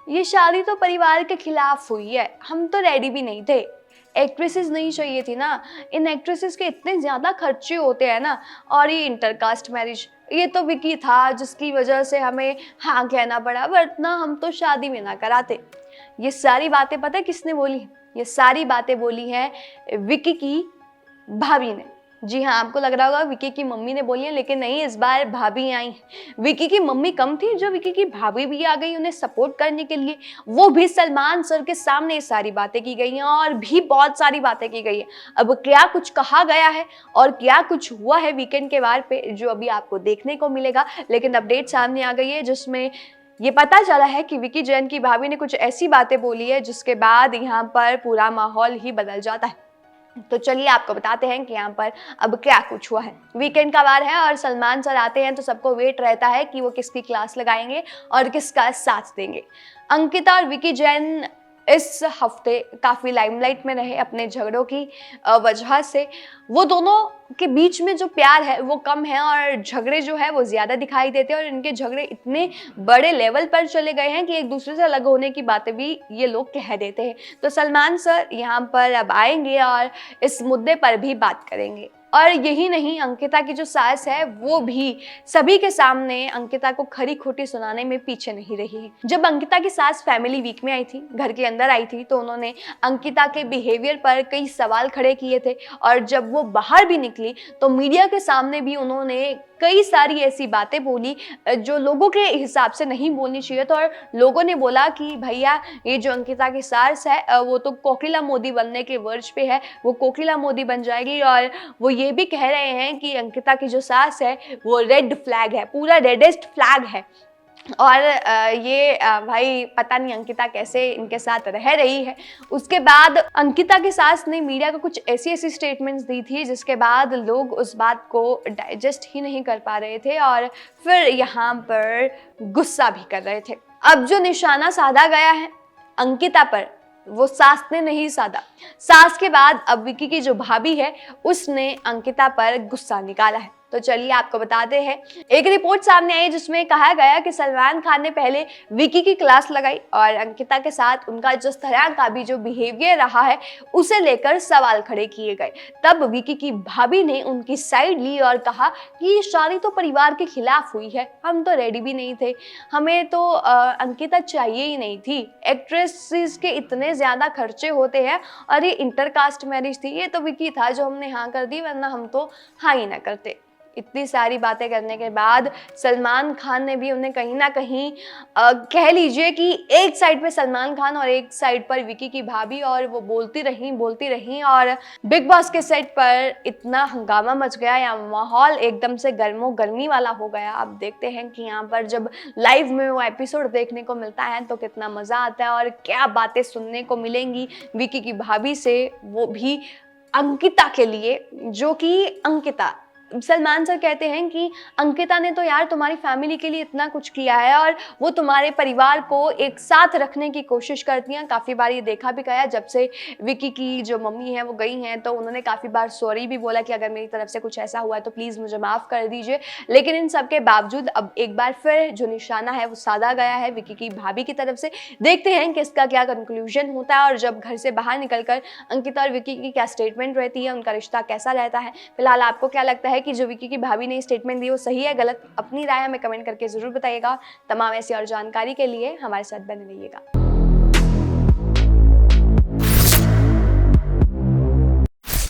ये शादी तो परिवार के खिलाफ हुई है, हम तो रेडी भी नहीं थे। एक्ट्रेसेस नहीं चाहिए थी ना, इन एक्ट्रेसेस के इतने ज़्यादा खर्चे होते हैं ना। और ये इंटरकास्ट मैरिज, ये तो विकी था जिसकी वजह से हमें हाँ कहना पड़ा, वरना हम तो शादी में ना कराते। ये सारी बातें पता है किसने बोली? ये सारी बातें बोली हैं विकी की भाभी ने। जी हाँ, आपको लग रहा होगा विकी की मम्मी ने बोली है, लेकिन नहीं, इस बार भाभी आई। विकी की मम्मी कम थी, जो विकी की भाभी भी आ गई उन्हें सपोर्ट करने के लिए। वो भी सलमान सर के सामने ये सारी बातें की गई हैं, और भी बहुत सारी बातें की गई हैं। अब क्या कुछ कहा गया है और क्या कुछ हुआ है वीकेंड के वार पे, जो अभी आपको देखने को मिलेगा। लेकिन अपडेट सामने आ गई है जिसमें ये पता चला है कि विकी जैन की भाभी ने कुछ ऐसी बातें बोली है जिसके बाद यहाँ पर पूरा माहौल ही बदल जाता है। तो चलिए आपको बताते हैं कि यहाँ पर अब क्या कुछ हुआ है। वीकेंड का वार है और सलमान सर आते हैं तो सबको वेट रहता है कि वो किसकी क्लास लगाएंगे और किसका साथ देंगे। अंकिता और विकी जैन इस हफ्ते काफ़ी लाइमलाइट में रहे अपने झगड़ों की वजह से। वो दोनों के बीच में जो प्यार है वो कम है और झगड़े जो है वो ज़्यादा दिखाई देते हैं, और इनके झगड़े इतने बड़े लेवल पर चले गए हैं कि एक दूसरे से अलग होने की बातें भी ये लोग कह देते हैं। तो सलमान सर यहाँ पर अब आएंगे और इस मुद्दे पर भी बात करेंगे। और यही नहीं, अंकिता की जो सास है वो भी सभी के सामने अंकिता को खरी खोटी सुनाने में पीछे नहीं रही है। जब अंकिता की सास फैमिली वीक में आई थी, घर के अंदर आई थी, तो उन्होंने अंकिता के बिहेवियर पर कई सवाल खड़े किए थे। और जब वो बाहर भी निकली तो मीडिया के सामने भी उन्होंने कई सारी ऐसी बातें बोली जो लोगों के हिसाब से नहीं बोलनी चाहिए। तो और लोगों ने बोला कि भैया ये जो अंकिता की सास है वो तो कोकिला मोदी बनने के वर्ज पे है, वो कोकिला मोदी बन जाएगी। और वो ये भी कह रहे हैं कि अंकिता की जो सास है वो रेड फ्लैग है, पूरा रेडेस्ट फ्लैग है। और भाई पता नहीं अंकिता कैसे इनके साथ रह रही है। उसके बाद अंकिता की सास ने मीडिया को कुछ ऐसी ऐसी स्टेटमेंट्स दी थी जिसके बाद लोग उस बात को डाइजेस्ट ही नहीं कर पा रहे थे और फिर यहाँ पर गुस्सा भी कर रहे थे। अब जो निशाना साधा गया है अंकिता पर, वो सास ने नहीं साधा। सास के बाद अब विकी की जो भाभी है उसने अंकिता पर गुस्सा निकाला है। तो चलिए आपको बताते हैं। एक रिपोर्ट सामने आई जिसमें कहा गया कि सलमान खान ने पहले विकी की क्लास लगाई और अंकिता के साथ उनका जिस तरह का भी जो बिहेवियर रहा है उसे लेकर सवाल खड़े किए गए। तब विकी की भाभी ने उनकी साइड ली और कहा कि ये शादी तो परिवार के खिलाफ हुई है, हम तो रेडी भी नहीं थे, हमें तो अंकिता चाहिए ही नहीं थी। एक्ट्रेसेस के इतने ज़्यादा खर्चे होते हैं और ये इंटरकास्ट मैरिज थी, ये तो विकी था जो हमने हाँ कर दी, वरना हम तो हाँ ही ना करते। इतनी सारी बातें करने के बाद सलमान खान ने भी उन्हें कहीं ना कहीं कह लीजिए कि एक साइड पे सलमान खान और एक साइड पर विकी की भाभी, और वो बोलती रही और बिग बॉस के सेट पर इतना हंगामा मच गया, या माहौल एकदम से गर्मो गर्मी वाला हो गया। आप देखते हैं कि यहाँ पर जब लाइव में वो एपिसोड देखने को मिलता है तो कितना मज़ा आता है और क्या बातें सुनने को मिलेंगी विकी की भाभी से, वो भी अंकिता के लिए। जो कि अंकिता, सलमान सर कहते हैं कि अंकिता ने तो यार तुम्हारी फैमिली के लिए इतना कुछ किया है और वो तुम्हारे परिवार को एक साथ रखने की कोशिश करती हैं। काफ़ी बार ये देखा भी गया, जब से विकी की जो मम्मी है वो गई हैं तो उन्होंने काफ़ी बार सॉरी भी बोला कि अगर मेरी तरफ से कुछ ऐसा हुआ है तो प्लीज़ मुझे माफ़ कर दीजिए। लेकिन इन सब के बावजूद अब एक बार फिर जो निशाना है वो साधा गया है विकी की भाभी की तरफ से। देखते हैं कि इसका क्या कंक्लूजन होता है और जब घर से बाहर निकलकर अंकिता और विकी की क्या स्टेटमेंट रहती है, उनका रिश्ता कैसा रहता है। फिलहाल आपको क्या लगता है कि जो विकी की भाभी ने स्टेटमेंट दी वो सही है गलत? अपनी राय हमें कमेंट करके जरूर बताइएगा। तमाम ऐसी और जानकारी के लिए हमारे साथ बने रहिएगा।